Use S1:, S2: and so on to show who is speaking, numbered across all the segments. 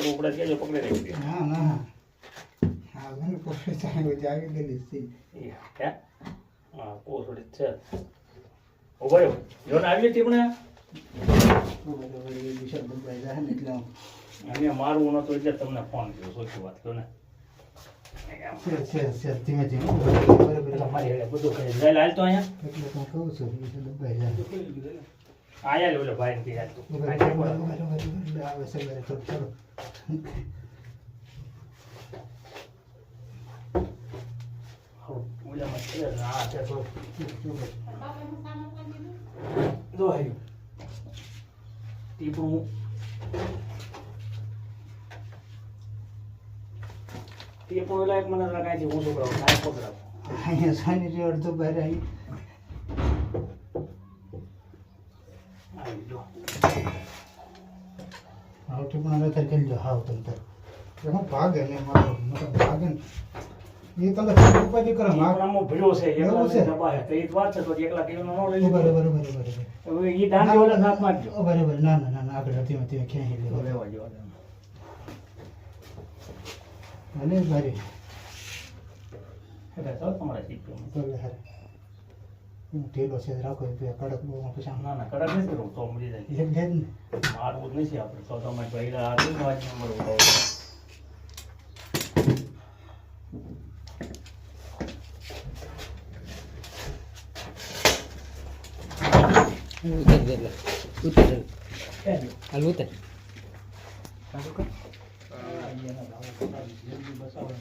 S1: કરવું પડે કે જો પકડી રાખી
S2: ના ના હા મને પોતે ચાલે જાવી ગયેલી છે
S1: હે હા પોસડી છે ઓભાઈ જો ને આવી હતી પણ
S2: વિશાલ દબાઈ જાય ને એટલે
S1: અને મારું નતો એટલે તમને ફોન કર્યો સોચી વાત કહો ને
S2: છે ધીમે ધીમે બરાબર
S1: તમારી હેડે બધું કરી જાય હાલ તો અહીંયા
S2: એટલે હું કહું છું વિશાલ દબાઈ જાય
S1: આયા ઓલો ભાઈ ને કીધા તું
S2: આવે છે ઘરે થોડું થોડું
S1: ઓલા મત આ છે તો દો આવ્યું ટીપું ટીપું એલા એક મને લગાય છે હું છોકરાઓ કાંઈ પકડાવ
S2: અહીંયા સાની જે અડધો બહાર આવી
S1: આવી જો
S2: આવતી પણ હવે તાર કરી જો હાવ તમ તાર હું ભાગે ને મારો ભાગે ને એ તો ઉપાધિ કરે
S1: આમાં ભીડો છે એકલા
S2: છે.
S1: ને દબાય તો એ જ વાત છે તો એકલા કેવું ન લઈ
S2: બરાબર
S1: લીધું
S2: બરાબર બરાબર
S1: હવે એ દાંડી ઓલા હાથ મારજો
S2: બરાબર ના ના ના આગળ ધીમે ધીમે ક્યાંય લેવા
S1: લેવા જો
S2: ભલે ભારી
S1: એટલે તો તમારે શીખ્યું
S2: ભલે હારે હું ઢીલો છે રાખો તો કડક બહુ પછી આમ
S1: ના ના કડક નથી કરું તો મળી જાય
S2: એક લે ને
S1: મારવું જ નથી આપણે તો તમે પહેલા આગળ વાત નંબર ઉઠાવો
S3: ઉતર દે ઉતર હાલ ઉતર
S1: કાઢો કર અહીંયાના ભાવ કરાવી જલ્દી બસાવો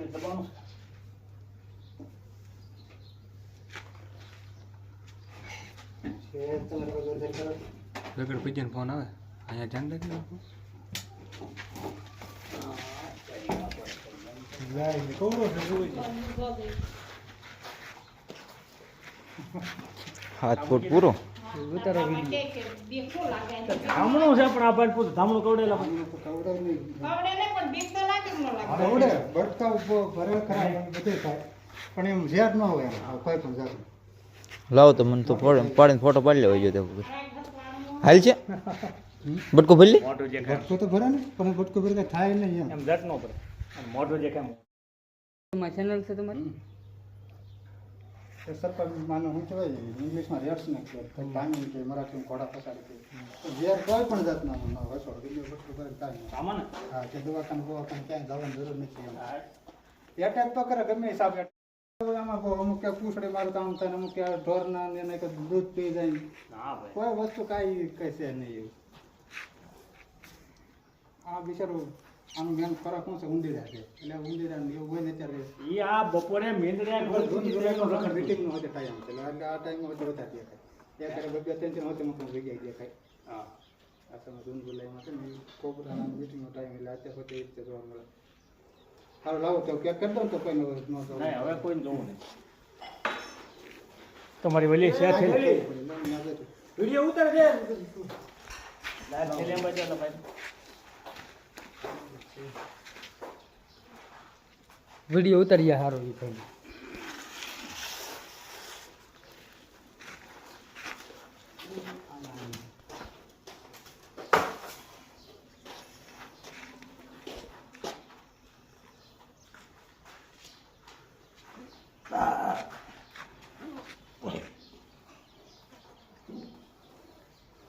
S1: દબાણું
S2: છે તમારે બધું ધર કરો
S3: રગડ પીજન ફોન આવે અહીંયા ધ્યાન રાખજો
S2: લાઈ કોરો છે જોઈ
S3: હાથ ફૂટ પૂરો
S1: ધામણું છે પણ આ ભાઈ પૂછ ધામણું કવડેલા પણ
S2: કવડો નહીં
S4: કવડે પણ બીક તો લાગે કે ન લાગે
S2: કવડે બટકા ઉભો ભરે ખરા બધું થાય પણ એમ ઝેર ન હોય એમ કોઈ પણ જાત
S3: લાવો તો મને તો પાડીને ફોટો પાડી લેવો જોઈએ તો હાલ છે બટકો ભરી લે
S1: મોટું જે કાંઈ
S2: બટકો તો ભરે ને પણ બટકો ભરે કાંઈ થાય નહીં એમ
S1: એમ જટ નો પડે અને મોટું જે કેમ
S3: ચેનલ છે તમારી
S2: સરકાર માનો શું કહેવાય ઇંગ્લિશમાં રેટ્સ ને પાણી કે મરાઠીમાં ઘોડા પસાડી કે ઝેર કોઈ પણ જાતના ન વસો બીજો બટકો ભરે કાંઈ નહીં
S1: સામાન ને
S2: હા કે દવાખાને ક્યાંય જવાની જરૂર નથી એમ એટેક તો કરે ગમે હિસાબે આમાં અમુક ક્યાંક પૂછડે મારું કામ થાય અમુક ક્યાં ઢોરના ને એને કંઈક દૂધ પી જાય
S1: ના ભાઈ
S2: કોઈ વસ્તુ કાંઈ કઈ છે નહીં એવું આ બિચારું આનું મેન ખોરાક શું છે ઊંડીરા છે એટલે ઊંડીરા એવું હોય ને ત્યારે
S1: ઈ આ બપોરે મેંદડ્યા
S2: રખડ મીટિંગનો હોય ટાઈમ છે એટલે આ ટાઈમમાં વધારે દેખાય ત્યાં ત્યારે બબ્બે ત્રણ હોતે મોકલ જગ્યાએ દેખાય
S1: હા
S2: આ સમય જૂન જુલાઈમાં છે ને કોપરાના મીટિંગનો ટાઈમ એટલે અત્યારે હોતે એ રીતે જોવા મળે સારું લાવો તો ક્યાંક કરી દઉં તો કોઈ ન
S1: નહીં હવે કોઈને જોવું નહીં તમારી વલી છે વિડીયો ઉતાર દે લાઈવ છેલ્લે બચો તો ભાઈ
S3: વિડીયો ઉતારીએ સારો એ ભાઈ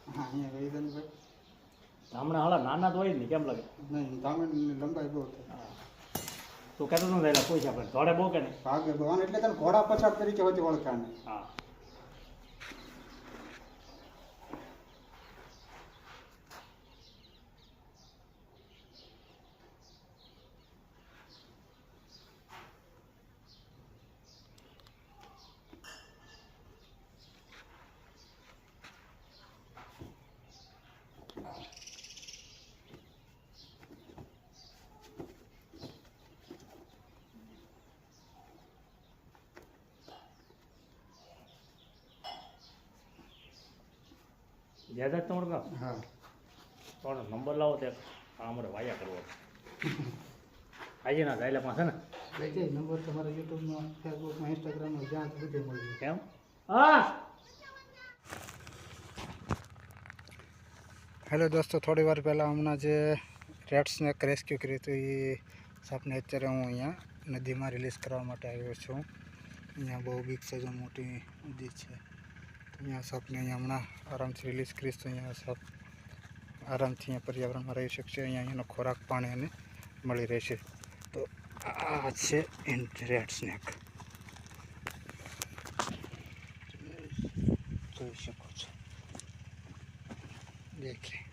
S2: હા અહીંયા રહી ગયું ભાઈ
S1: હમણાં હાલા નાના તો હોય જ ને કેમ લાગે
S2: નહીં ધામણની લંબાઈ બહુ થાય
S1: તું કહેતો ન રહેલા કોઈ છે આપણે દોડે બહુ કે નહીં
S2: ભાગે ભગવાન એટલે તને ઘોડા પછાડ તરીકે હોય ઓળખાય ને
S1: હા યાદ જ તમારું કામ
S2: હા
S1: થોડો નંબર લાવો તે અમારે વાયા કરવો આજે ના જાય પાસે ને
S2: લઈ જાય નંબર તમારા યુટ્યુબમાં ફેસબુકમાં ઇન્સ્ટાગ્રામમાં જ્યાં બધે મળી જાય
S1: કેમ હા
S2: હેલો દોસ્તો, થોડી વાર પહેલાં હમણાં જે રેડ સ્નેક રેસ્ક્યુ કર્યું હતું એ સાપને અત્યારે હું અહીંયા નદીમાં રિલીઝ કરવા માટે આવ્યો છું. અહીંયા બહુ બીગ સાઈઝ મોટી નદી છે. અહીંયા સાપને અહીંયા હમણાં આરામથી રિલીઝ કરીશ તો અહીંયા સાપ આરામથી અહીંયા પર્યાવરણમાં રહી શકશે. અહીંયા એનો ખોરાક પાણી એને મળી રહેશે. તો આ છે રેડ સ્નેક, જોઈ શકો છો. દેખીએ